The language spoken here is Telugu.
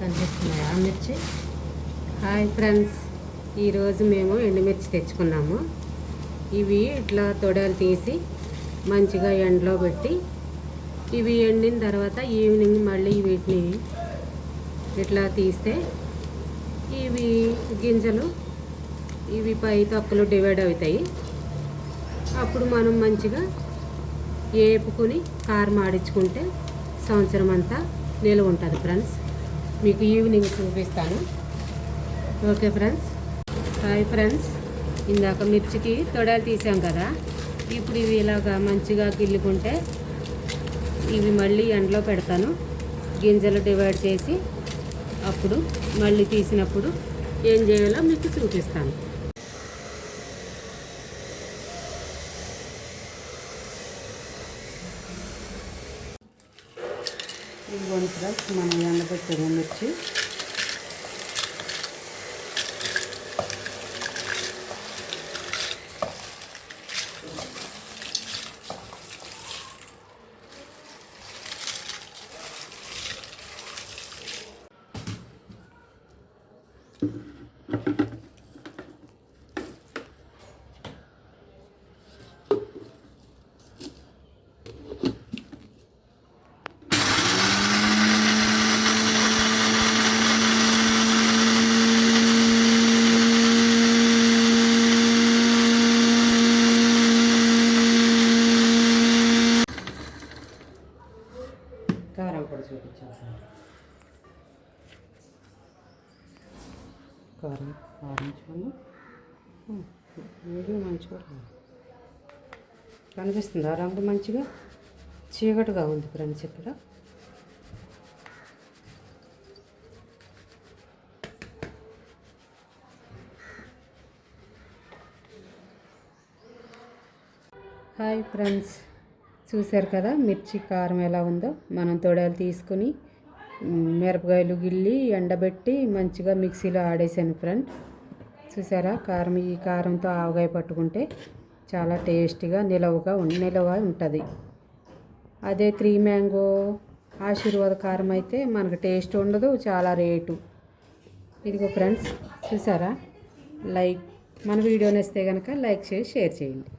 కనిపిస్తున్నాయా మిర్చి? హాయ్ ఫ్రెండ్స్, ఈరోజు మేము ఎండుమిర్చి తెచ్చుకున్నాము. ఇవి ఇట్లా తొడలు తీసి మంచిగా ఎండలో పెట్టి ఇవి ఎండిన తర్వాత ఈవినింగ్ మళ్ళీ వీటిని ఇట్లా తీస్తే ఇవి గింజలు ఇవి పై తొక్కలు డివైడ్ అవుతాయి. అప్పుడు మనం మంచిగా ఏపుకుని కారం ఆడించుకుంటే సంవత్సరం అంతా నిల్వ ఉంటుంది ఫ్రెండ్స్. మీకు ఈవినింగ్ చూపిస్తాను. Okay friends. హాయ్ ఫ్రెండ్స్, ఇందాక మిర్చికి తొడలు తీసాం కదా, ఇప్పుడు ఇవి ఇలాగా మంచిగా గిల్లుకుంటే ఇవి మళ్ళీ ఎండలో పెడతాను. గింజలు డివైడ్ చేసి అప్పుడు మళ్ళీ తీసినప్పుడు ఏం చేయాలో మీకు చూపిస్తాను. ఇదిగోండి ఫ్రెండ్స్, మనం ఎండబెట్టాము మిర్చి. కారం కూడా చూపించాను. కారం చూడండి, మంచిగా కనిపిస్తుంది. ఆ రంగు మంచిగా చీకటిగా ఉంది ఫ్రెండ్స్. ఇక్కడ హాయ్ ఫ్రెండ్స్, చూశారు కదా మిర్చి కారం ఎలా ఉందో. మనం తొడలు తీసుకుని మిరపకాయలు గిల్లి ఎండబెట్టి మంచిగా మిక్సీలో ఆడేసాను ఫ్రెండ్. చూసారా కారం? ఈ కారంతో ఆవకాయ పట్టుకుంటే చాలా టేస్టీగా నిలవ ఉంటుంది. అదే 3 మ్యాంగో ఆశీర్వాద కారం అయితే మనకు టేస్ట్ ఉండదు, చాలా రేటు. ఇదిగో ఫ్రెండ్స్, చూసారా? మన వీడియో నచ్చితే కనుక లైక్ చేసి షేర్ చేయండి.